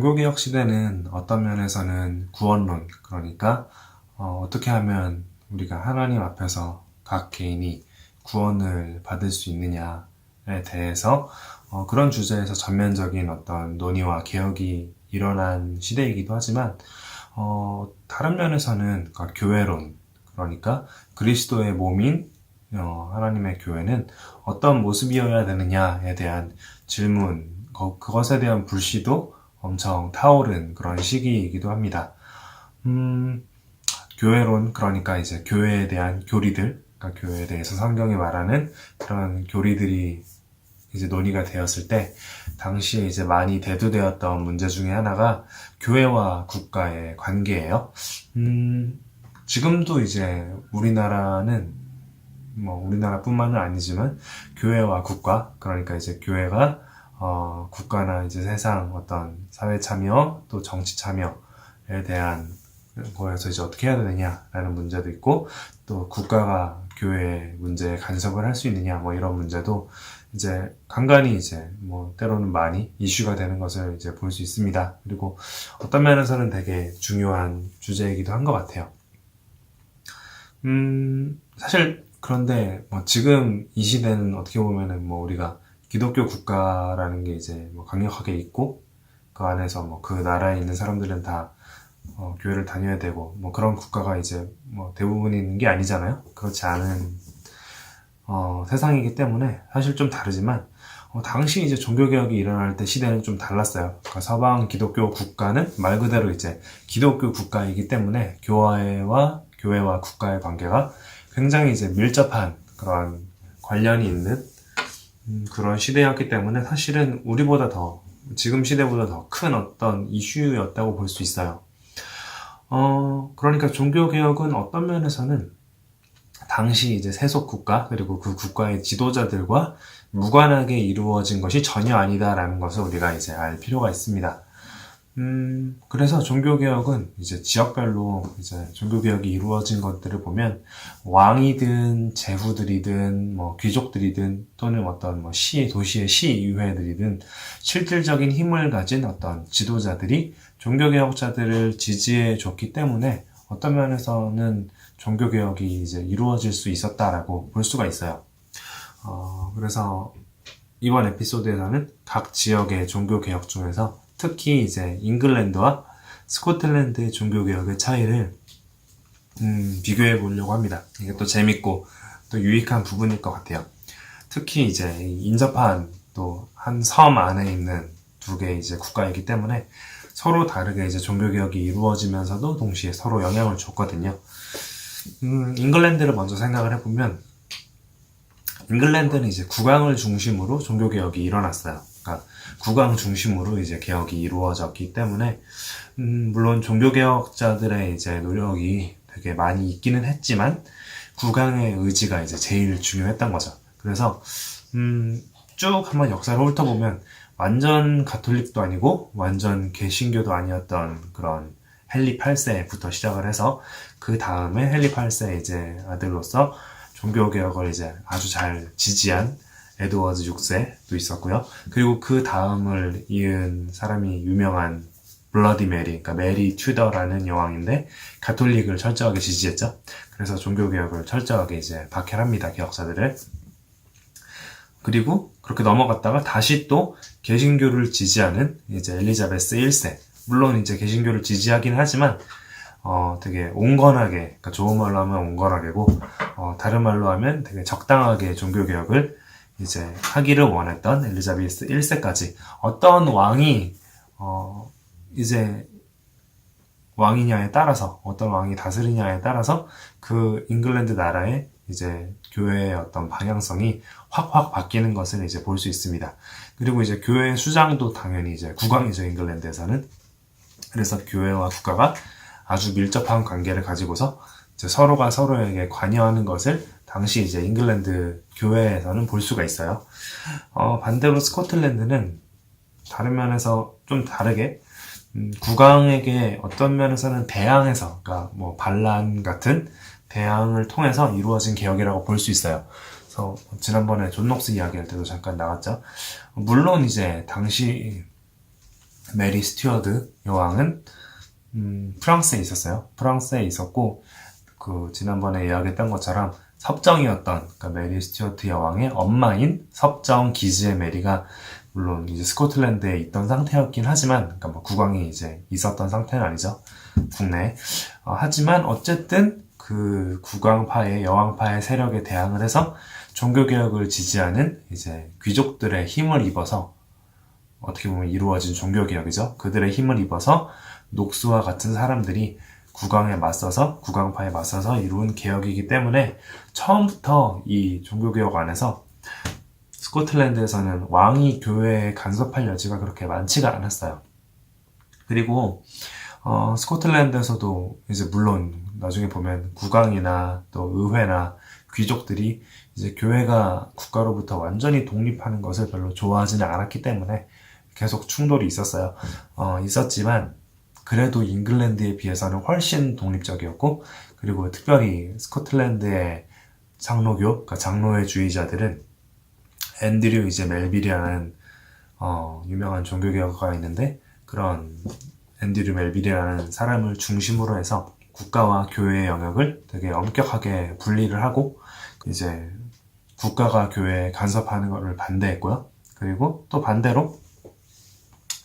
종교개혁 시대는 어떤 면에서는 구원론, 그러니까 어떻게 하면 우리가 하나님 앞에서 각 개인이 구원을 받을 수 있느냐에 대해서 그런 주제에서 전면적인 어떤 논의와 개혁이 일어난 시대이기도 하지만 다른 면에서는 그러니까 교회론, 그러니까 그리스도의 몸인 하나님의 교회는 어떤 모습이어야 되느냐에 대한 질문, 그것에 대한 불씨도 엄청 타오른 그런 시기이기도 합니다. 교회론, 그러니까 이제 교회에 대한 교리들, 그러니까 교회에 대해서 성경이 말하는 그런 교리들이 이제 논의가 되었을 때, 당시에 이제 많이 대두되었던 문제 중에 하나가 교회와 국가의 관계예요. 지금도 이제 우리나라는 우리나라뿐만은 아니지만 교회와 국가, 그러니까 이제 교회가 국가나 이제 세상 어떤 사회 참여 또 정치 참여에 대한 거에서 이제 어떻게 해야 되느냐라는 문제도 있고, 또 국가가 교회 문제에 간섭을 할 수 있느냐 이런 문제도 이제 간간히 이제 때로는 많이 이슈가 되는 것을 이제 볼 수 있습니다. 그리고 어떤 면에서는 되게 중요한 주제이기도 한 것 같아요. 사실 그런데 지금 이 시대는 어떻게 보면은 우리가 기독교 국가라는 게 이제 강력하게 있고, 그 안에서 그 나라에 있는 사람들은 다 교회를 다녀야 되고 그런 국가가 이제 대부분 있는 게 아니잖아요. 그렇지 않은 세상이기 때문에 사실 좀 다르지만 당시 이제 종교개혁이 일어날 때 시대는 좀 달랐어요. 그러니까 서방 기독교 국가는 말 그대로 이제 기독교 국가이기 때문에 교회와 국가의 관계가 굉장히 이제 밀접한 그런 관련이 있는 그런 시대였기 때문에 사실은 우리보다 더, 지금 시대보다 더 큰 어떤 이슈였다고 볼 수 있어요. 그러니까 종교개혁은 어떤 면에서는 당시 이제 세속 국가, 그리고 그 국가의 지도자들과 무관하게 이루어진 것이 전혀 아니다라는 것을 우리가 이제 알 필요가 있습니다. 그래서 종교개혁은 이제 지역별로 이제 종교개혁이 이루어진 것들을 보면 왕이든 제후들이든 귀족들이든 또는 어떤 도시의 시의회들이든 실질적인 힘을 가진 어떤 지도자들이 종교개혁자들을 지지해 줬기 때문에 어떤 면에서는 종교개혁이 이제 이루어질 수 있었다라고 볼 수가 있어요. 그래서 이번 에피소드에서는 각 지역의 종교개혁 중에서 특히 이제 잉글랜드와 스코틀랜드의 종교개혁의 차이를 비교해 보려고 합니다. 이게 또 재밌고 또 유익한 부분일 것 같아요. 특히 이제 인접한 또 한 섬 안에 있는 두 개의 이제 국가이기 때문에 서로 다르게 이제 종교개혁이 이루어지면서도 동시에 서로 영향을 줬거든요. 잉글랜드를 먼저 생각을 해보면, 잉글랜드는 이제 국왕을 중심으로 종교개혁이 일어났어요. 그러니까 국왕 중심으로 이제 개혁이 이루어졌기 때문에 물론 종교개혁자들의 이제 노력이 되게 많이 있기는 했지만 국왕의 의지가 이제 제일 중요했던 거죠. 그래서 쭉 한번 역사를 훑어보면 완전 가톨릭도 아니고 완전 개신교도 아니었던 그런 헨리 8세부터 시작을 해서 그 다음에 헨리 8세 이제 아들로서 종교개혁을 이제 아주 잘 지지한 에드워드 6세도 있었고요. 그리고 그 다음을 이은 사람이 유명한 블러디 메리, 그러니까 메리 튜더라는 여왕인데 가톨릭을 철저하게 지지했죠. 그래서 종교개혁을 철저하게 이제 박해합니다, 개혁자들을. 그리고 그렇게 넘어갔다가 다시 또 개신교를 지지하는 이제 엘리자베스 1세. 물론 이제 개신교를 지지하긴 하지만 되게 온건하게, 그러니까 좋은 말로 하면 온건하게고 다른 말로 하면 되게 적당하게 종교개혁을 이제 하기를 원했던 엘리자베스 1세까지 어떤 왕이 이제 왕이냐에 따라서, 어떤 왕이 다스리냐에 따라서 그 잉글랜드 나라의 이제 교회의 어떤 방향성이 확 바뀌는 것을 이제 볼 수 있습니다. 그리고 이제 교회 수장도 당연히 이제 국왕이죠, 잉글랜드에서는. 그래서 교회와 국가가 아주 밀접한 관계를 가지고서 이제 서로가 서로에게 관여하는 것을 당시 이제 잉글랜드 교회에서는 볼 수가 있어요. 반대로 스코틀랜드는 다른 면에서 좀 다르게 국왕에게 어떤 면에서는 대항해서, 그러니까 반란 같은 대항을 통해서 이루어진 개혁이라고 볼 수 있어요. 그래서 지난번에 존 녹스 이야기할 때도 잠깐 나갔죠. 물론 이제 당시 메리 스튜어드 여왕은 프랑스에 있었어요. 프랑스에 있었고 지난번에 이야기했던 것처럼 섭정이었던 그러니까 메리 스튜어트 여왕의 엄마인 섭정 기즈의 메리가 물론 이제 스코틀랜드에 있던 상태였긴 하지만 그러니까 뭐 국왕이 이제 있었던 상태는 아니죠. 국내에. 하지만 어쨌든 그 국왕파의 여왕파의 세력에 대항을 해서 종교개혁을 지지하는 이제 귀족들의 힘을 입어서 어떻게 보면 이루어진 종교개혁이죠. 그들의 힘을 입어서 녹수와 같은 사람들이 국왕파에 맞서서 이룬 개혁이기 때문에 처음부터 이 종교개혁 안에서 스코틀랜드에서는 왕이 교회에 간섭할 여지가 그렇게 많지가 않았어요. 그리고 스코틀랜드에서도 이제 물론 나중에 보면 국왕이나 또 의회나 귀족들이 이제 교회가 국가로부터 완전히 독립하는 것을 별로 좋아하지는 않았기 때문에 계속 충돌이 있었어요. 있었지만 그래도 잉글랜드에 비해서는 훨씬 독립적이었고 그리고 특별히 스코틀랜드의 장로교, 그러니까 장로회주의자들은 앤드류 이제 멜빌이라는 유명한 종교개혁가가 있는데 그런 앤드류 멜빌이라는 사람을 중심으로 해서 국가와 교회의 영역을 되게 엄격하게 분리를 하고 이제 국가가 교회에 간섭하는 것을 반대했고요. 그리고 또 반대로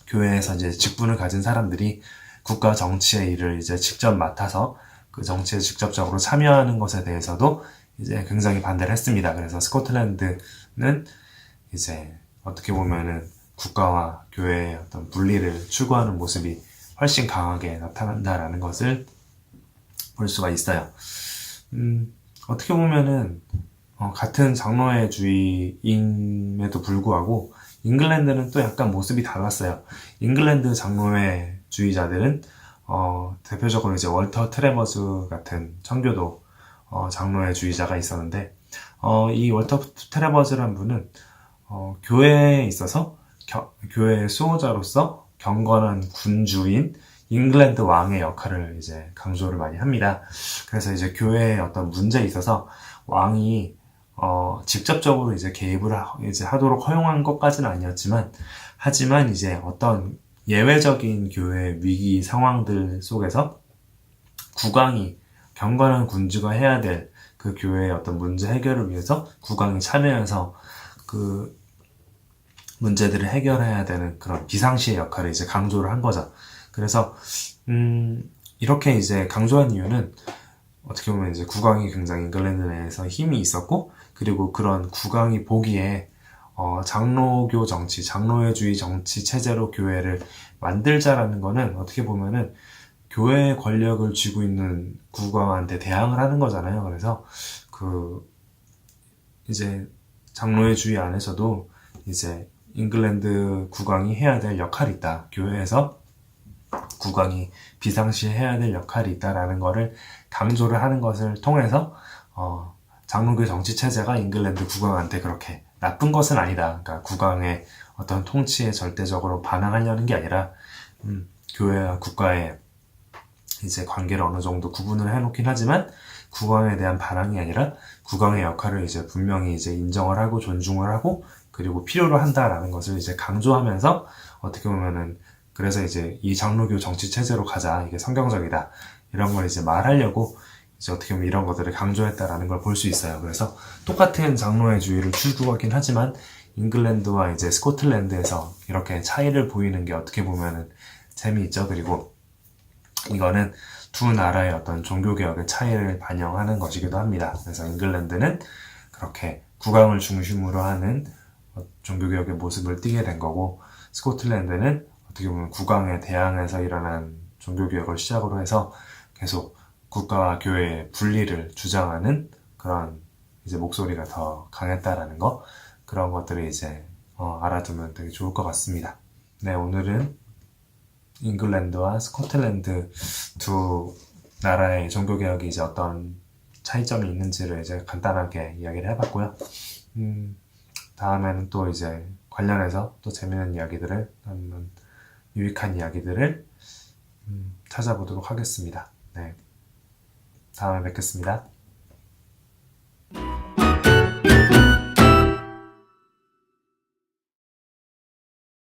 교회에서 이제 직분을 가진 사람들이 국가 정치의 일을 이제 직접 맡아서 그 정치에 직접적으로 참여하는 것에 대해서도 이제 굉장히 반대를 했습니다. 그래서 스코틀랜드는 이제 어떻게 보면은 국가와 교회의 어떤 분리를 추구하는 모습이 훨씬 강하게 나타난다라는 것을 볼 수가 있어요. 어떻게 보면은 같은 장로회주의임에도 불구하고 잉글랜드는 또 약간 모습이 달랐어요. 잉글랜드 장로회주의자들은 대표적으로 이제 월터 트레버즈 같은 청교도 장로회주의자가 있었는데 이 월터 트레버즈란 분은 교회에 있어서 교회의 수호자로서 경건한 군주인 잉글랜드 왕의 역할을 이제 강조를 많이 합니다. 그래서 이제 교회의 어떤 문제에 있어서 왕이 직접적으로 이제 개입을 이제 하도록 허용한 것까지는 아니었지만 하지만 이제 어떤 예외적인 교회 위기 상황들 속에서 국왕이 경건한 군주가 해야 될 그 교회의 어떤 문제 해결을 위해서 국왕이 참여해서 그 문제들을 해결해야 되는 그런 비상시의 역할을 이제 강조를 한 거죠. 그래서 이렇게 이제 강조한 이유는 어떻게 보면 이제 국왕이 굉장히 잉글랜드 내에서 힘이 있었고 그리고 그런 국왕이 보기에 장로교 정치, 장로회주의 정치 체제로 교회를 만들자라는 거는 어떻게 보면은 교회의 권력을 쥐고 있는 국왕한테 대항을 하는 거잖아요. 그래서 이제 장로회주의 안에서도 이제 잉글랜드 국왕이 해야 될 역할이 있다. 교회에서 국왕이 비상시에 해야 될 역할이 있다라는 거를 강조를 하는 것을 통해서 장로교 정치 체제가 잉글랜드 국왕한테 그렇게 나쁜 것은 아니다. 그러니까 국왕의 어떤 통치에 절대적으로 반항하려는 게 아니라 교회와 국가의 이제 관계를 어느 정도 구분을 해놓긴 하지만 국왕에 대한 반항이 아니라 국왕의 역할을 이제 분명히 이제 인정을 하고 존중을 하고 그리고 필요로 한다라는 것을 이제 강조하면서 어떻게 보면은 그래서 이제 이 장로교 정치 체제로 가자 이게 성경적이다 이런 걸 이제 말하려고 이제 어떻게 보면 이런 것들을 강조했다라는 걸 볼 수 있어요. 그래서 똑같은 장로회주의를 추구하긴 하지만 잉글랜드와 이제 스코틀랜드에서 이렇게 차이를 보이는 게 어떻게 보면은 재미있죠. 그리고 이거는 두 나라의 어떤 종교개혁의 차이를 반영하는 것이기도 합니다. 그래서 잉글랜드는 그렇게 국왕을 중심으로 하는 종교개혁의 모습을 띠게 된 거고 스코틀랜드는 어떻게 보면 국왕에 대항해서 일어난 종교개혁을 시작으로 해서 계속 국가와 교회의 분리를 주장하는 그런 이제 목소리가 더 강했다라는 거 그런 것들을 이제 알아두면 되게 좋을 것 같습니다. 네, 오늘은 잉글랜드와 스코틀랜드 두 나라의 종교개혁이 이제 어떤 차이점이 있는지를 이제 간단하게 이야기를 해봤고요. 다음에는 또 이제 관련해서 또 재미있는 이야기들을 아니면 유익한 이야기들을 찾아보도록 하겠습니다. 네, 다음에 뵙겠습니다.